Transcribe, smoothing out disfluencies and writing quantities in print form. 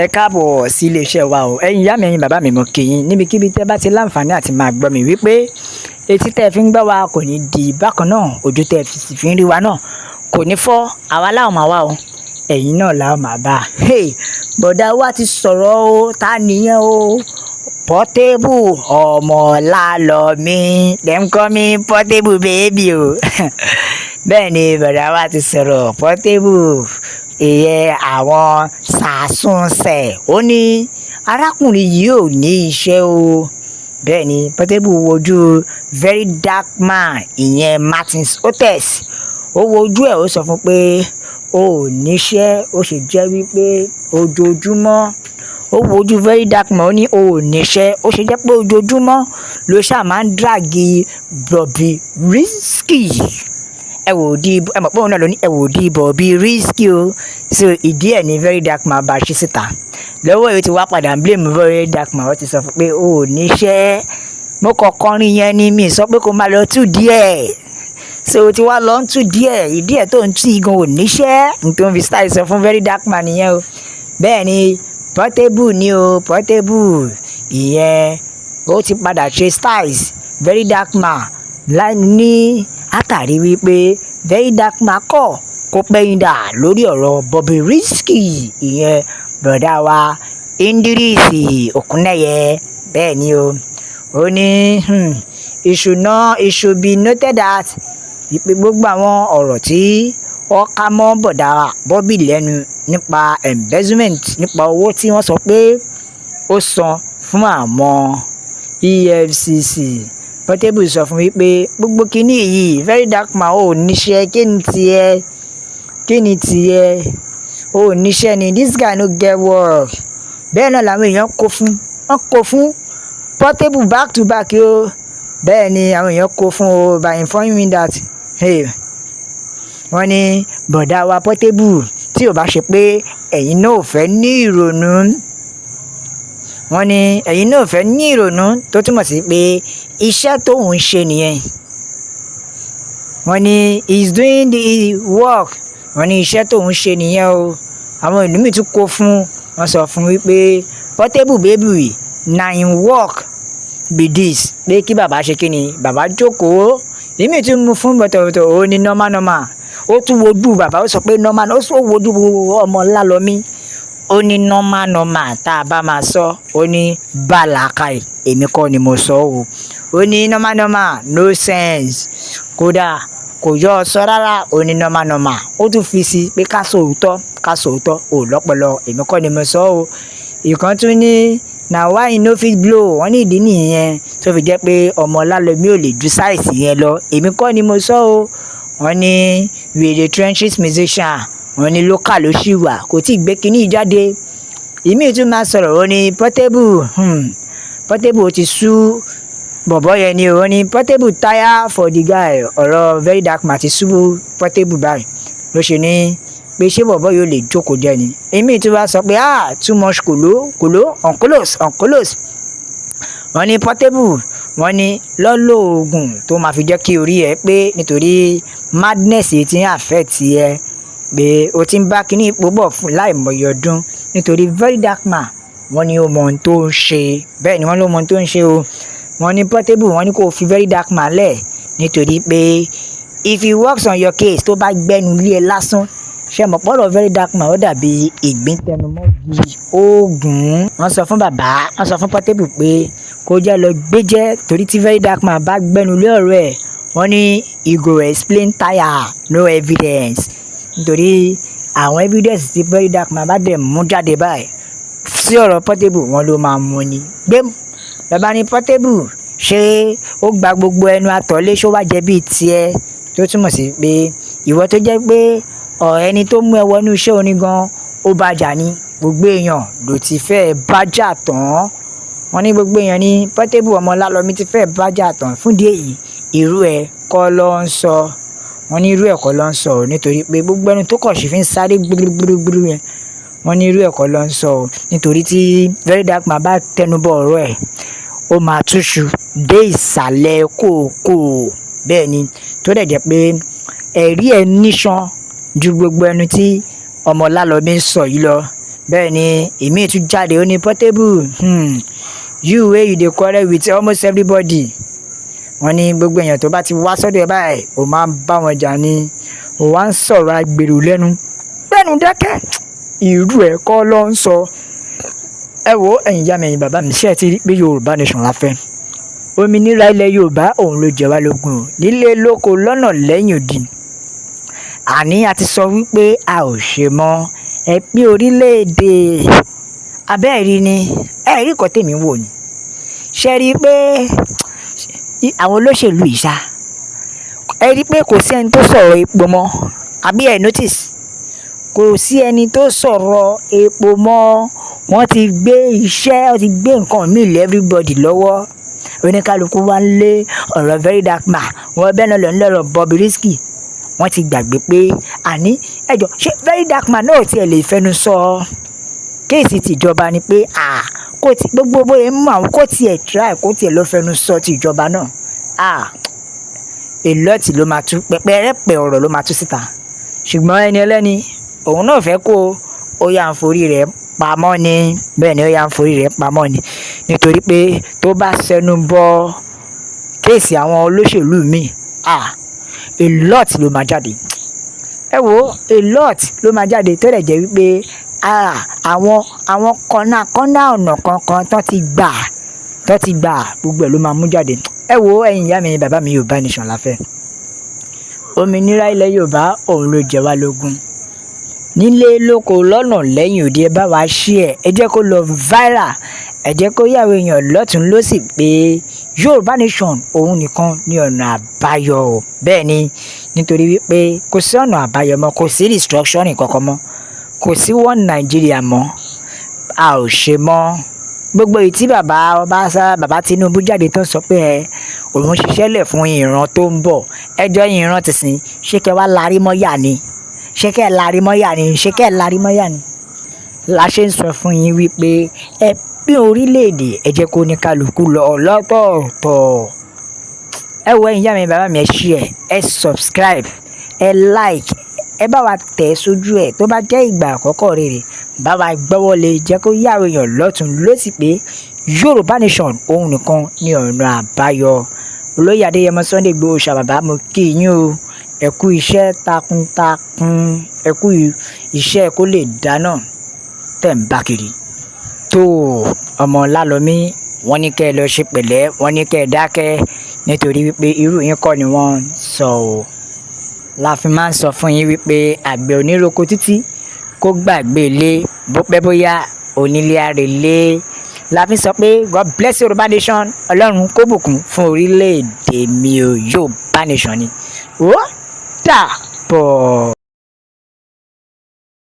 Ẹ káàbọ̀ sí iléeṣẹ́ wa o. Ẹ̀yin ìyá mi, ẹ̀yin bàbá mi, mo kí yín níbikíbi tẹ́ bá ti láǹfààní àti máa gbọ́ mi wípé etí tẹ́ fi ń gbọ́ wa kò ní di bákan náà, ojú tẹ́ fi ń rí wa náà kò ní fọ́. Àwa la ó máa wá o, ẹ̀yin náà la ó máa bá. Bọ̀dá wa ti sọ̀rọ̀ o, ta nìyẹn o? Portable Ọmọlálọmí, dem call me Portable baby o. Bẹ́ẹ̀ ni bọ̀dá wa ti sọ̀rọ̀ Portable, ìyẹn àwọn sàsúnṣẹ̀. Ó ní arákùnrin yìí ò ní iṣẹ́ o. Bẹ́ẹ̀ ni Portable wojú Very Dark Man, ìyẹn Martins Otes. Ó wojú ẹ̀, ó sọ fún pé o ò níṣẹ́, ó sì jẹ́ wípé ojoojúmọ́ ó wojú Very Dark Man, ó ní o ò níṣẹ́, ó ṣe jẹ́ pé ojoojúmọ́ ló ṣáà máa ń dragi Bobrisky. Ẹ mọ̀ pé òun náà ló ní ẹ wò di Bobrisky o. So ìdí ẹ̀ ní Very Dark Man bá ṣí síta. Lọ́wọ́ èyí ti wá padà ń blame Very Dark Man, ó ti sọ fún pé o ò níṣẹ́. Mo kọ̀ọ̀kan rin yẹn ni mi sọ pé kó máa lọ tú díẹ̀. So o ti wá lọ ń tú díẹ̀, ìdí ẹ̀ tó ń tú igan ò níṣẹ́. Nítorí fi style sọ fún Very Dark Man nìyẹn o. Bẹ́ẹ̀ ni Portable ni o, Portable ìyẹn ó ti padà ṣe styles Very Dark Man ní àtàrí wípé Very Dark Man kọ̀ kó pẹ́yìn dà lórí ọ̀rọ̀ Bobrisky, ìyẹn bọ̀dá wa Idris Okuneye. Bẹ́ẹ̀ ni o, ó ní it should be noted that wípé gbogbo àwọn ọ̀rọ̀ tí wọ́n ká mọ́ bọ̀dá Bobby lẹ́nu nípa embezzlement, nípa owó tí wọ́n sọ pé ó san fún àwọn EFCC. Portable sọ fún wípé gbogbo kíní yìí Very Dark Man ò níṣẹ́, kí ni tiẹ̀ ò níṣẹ́ ni, this guy no get work. Bẹ́ẹ̀ náà làwọn èèyàn wọ́n kó fún Portable back to back o. Bẹ́ẹ̀ ni àwọn èèyàn kó fún o by informing me that wọ́n ní bọ̀dá wa Portable tí ò bá ṣe pé ẹ̀yin náà ò fẹ́ ní ìrònú, wọ́n ní ẹ̀yin náà ò fẹ́ ní ìrònú tó túmọ̀ sí pé iṣẹ́ tóun ṣe nìyẹn. Wọ́n ní he is doing the work, wọ́n ní iṣẹ́ tóun ṣe nìyẹn o. Àwọn ìlú mi tún kó fún wọn, sọ fún wípé Portable baby na im work be this, pé kí bàbá ṣe kí ni, bàbá jókòó. Èmi tún mú fún bọ̀tọ̀bọ̀tọ̀, ó ní normal. Ó tún wojú bàbá, ó sọ pé normal, ó sọ wojú Ọmọlálọmí, ó ní normal tá a bá máa sọ, ó ní bàlàkàì, èmi kọ́ ni mo sọ o. Ó ní normal no sense, kódà kò yọ ọ sọ rárá. Ó ní normal, ó tún fi sí pé ká sòótọ́ ò lọ́pọlọ, èmi kọ́ ni mo sọ o. Ìkan tún ní na why no fit blow, wọ́n ní ìdí nìyẹn tó fi jẹ́ pé Ọmọlálọmí ò lè ju sáìsì yẹn lọ, èmi kọ́ ni mo sọ o. Wọ́n ní we the trenches musician, wọ́n ní local ló ṣì wà, kò tí ì gbé kinní jáde. Ìmí tún máa sọ̀rọ̀, ó ní Portable ti sú bọ̀bọ́ yẹn ni o. Wọ́n ní Portable tire for the guy, ọ̀rọ̀ Very Dark Man ti sú Portable báyìí ló ṣe ní pé ṣé bọ̀bọ́ yóò lè jókòó jẹ ni. Ìmí tún wá sọ pé too much kòló oncolos. Wọ́n ní Portable, wọ́n ní lọ́lọ́ oògùn tó máa fi jẹ́ kí orí ẹ pé, nítorí madness ti ń affect ẹ, pé o ti ń bá kíní ipò bọ̀ fún láìmọye ọdún. Nítorí Very Dark Man wọ́n ní ó mọ ohun tó ń ṣe. Bẹ́ẹ̀ ni wọ́n ló mọ ohun tó ń ṣe o. Wọ́n ní Portable, wọ́n ní kó fi Very Dark Man lẹ̀, nítorí pé if he works on your case, tó bá gbẹ́nu lé ẹ lásán, ṣe mọ̀ pọ́lọ̀ Very Dark Man ó dàbí ìgbín tẹnumọ́gi oògùn. Wọ́n sọ fún bàbá, wọ́n sọ fún Portable pé kó jẹ́ lọ gbéjẹ́, torí tí Very Dark Man bá gbẹ́nu lé ọ̀rọ̀ ẹ̀, wọ́n ní he go explain tire no evidence. Nítorí àwọn evidence tí Very Dark Man bá dẹ̀ mú jáde báyìí sí ọ̀rọ̀ Portable, wọ́n ló máa mú ni. Bàbá ní Portable ṣé ó gba gbogbo ẹnu àtọ̀lé, ṣó wá jẹ bíi tiẹ̀, tó túmọ̀ sí pé ìwọ tó jẹ́ pé ẹni tó mú ẹ wọnú iṣẹ́ orin gan ó bàjà ni, gbogbo èèyàn ló ti fẹ́ bàjà tán. Wọ́n ní gbogbo èèyàn ní Portable Ọmọlálọmí ti fẹ́ bàjà tán. Fún díẹ̀ yìí irú ẹ̀ kọ́ ló ń sọ. Wọ́n ní irú ẹ̀ kọ́ ló ń sọ, nítorí pé gbogbo ẹni tó kọ̀ sí fi ń sáré gbúrúgbúrú yẹn, wọ́n ní irú ẹ̀ kọ́ ló ń sọ. Nítorí tí Very Dark Man bá tẹnubọ̀ ọ̀rọ̀ ẹ̀, ó máa túṣu dé ìsàlẹ̀ kòkò. Bẹ́ẹ̀ ni, tó dẹ̀ jẹ́ pé ẹ̀rí ẹ̀ níṣan ju gbogbo ẹnu tí Ọmọlálọmí ń sọ yìí lọ. bẹ́ẹ̀ ni èmi tún jáde ó ní Portable you wey you dey quarrel with almost everybody. Wọ́n ní gbogbo èèyàn tó bá ti wá sọ́dọ̀ ẹ báyìí ó máa ń bá wọn jà ni ó wá ń sọ̀rọ̀ agbèrò lẹ́nu dákẹ́ irú ẹ̀ kọ́ ló ń sọ. Ẹ wo ẹ̀yin ìyá mi ẹ̀yin bàbá mi ṣé ẹ ti rí pé Yorùbá nation la fẹ́. Òmìnira ilẹ̀ Yorùbá òun ló jẹ wá lógún o nílé lóko lọ́nà lẹ́yìn odi. Àní a ti sọ wípé a ò ṣe mọ́ ẹ pín orílẹ̀-èdè abẹ́ẹ̀rí ni ẹ̀rí kan tèmi wò ni. Ṣé rí i pé àwọn olóṣèlú ìṣá ẹ rí i pé kò sí ẹni tó sọ̀rọ̀ epo mọ́ àbí ẹ notice kò sí ẹni tó sọ̀rọ̀ epo mọ́. Wọ́n ti gbé iṣẹ́ wọ́n ti gbé nǹkan míì lé everybody lọ́wọ́. Oníkálukú wá ń lé ọ̀rọ̀ very dark man wọ́n bẹ́ẹ̀ náà lọ ń lọ́rọ̀ Bobrisky. Wọ́n ti gbàgbé pé àní ẹjọ́ ṣé very dark man náà tiẹ̀ lè fẹnu sọ kéèsì tìjọba ni pé kò tí gbogbo bóyá mú àwọn kò tiẹ̀ try kò tiẹ̀ lọ fẹnu sọ tìjọba náà èlọ́tì ló máa tú pẹpẹrẹpẹ ọ̀rọ̀ ló máa tú síta. Ṣùgbọ́n ẹni ẹlẹ́ni òun náà fẹ́ kó ó yà ń forí rẹ̀ pamọ́ ni bẹ́ẹ̀ ni ó yà ń forí rẹ̀ pamọ́ ni nítorí pé tó bá ṣẹnu bọ kéèsì àwọn olóṣèlú míì a lot ló máa jáde. Ẹ wo a lot ló máa jáde tó dẹ̀ jẹ́ wípé àwọn kọ́nà ọ̀nà kankan tó ti gbà gbogbo ẹ̀ ló máa mú jáde. Ẹ wo ẹ̀yin ìyá mi bàbá mi Yorùbá nation la fẹ́. Òmìnira ilẹ̀ Yorùbá òun ló jẹ wá lógún nílé lóko lọ́nà lẹ́yìn òde. Ẹ bá wa share ẹ jẹ́ kó lọ viral ẹ jẹ́ kó yàwó èèyàn lọ́tún lósì pé Yorùbá nation òun nìkan ní ọ̀nà àbáyọ. Bẹ́ẹ̀ ni nítorí wípé kò sí ọ̀nà àbáyọ mọ́ kò sí restructuring kankan mọ́ kò sí one Nigeria mọ́ a ò ṣe mọ́. Gbogbo èyí tí bàbá Tinubu jáde tó ń sọ pé òun ṣiṣẹ́ lẹ̀ fún ìran tó ń bọ̀ ẹjọ́ ìran ti sìn ṣé kẹ́ wá larí mọ́yà ni la ṣe ń sọ fún yín wípé ẹ pín orílẹ̀-èdè ẹ jẹ́ kó ní kálukú lọ lọ́tọ̀ọ̀tọ̀. Ẹ wo ẹ̀yin ìyá mi bàbá mi ẹ share ẹ subscribe ẹ like ẹ bá wa tẹ̀ sójú ẹ̀ tó bá jẹ́ ìgbà àkọ́kọ́ rere bá wa gbọ́wọ́ lé jẹ́ kó yàwó èèyàn lọ́tún lósì pé Yorùbá nation òun nìkan ní ọ̀nà àbáyọ. Olóyè Adéyẹmọ Sunday Igboho Òòṣà bàbá mo kí yín o ẹ kú iṣẹ́ takuntakun ẹ kú iṣẹ́ kó lè dáná tẹ̀ ń bá kiri. tó ọmọ Lálọ́mí wọ́n ní kẹ́ ẹ lọ ṣe pẹ̀lẹ́ wọ́n ní kẹ́ ẹ dákẹ́ nítorí wípé irú yín kọ́ ni wọ́n sọ o. La fi máa ń sọ fún yín wípé àgbẹ̀ oníroko títí kó gbàgbé ilé bó pẹ́ bóyá onílé àrèlé. La fi sọ pé God bless Yorùbá nation Ọlọ́run kó bùkún fún orílẹ̀-èdè mi o Yorùbá nation ni ó dàbọ̀.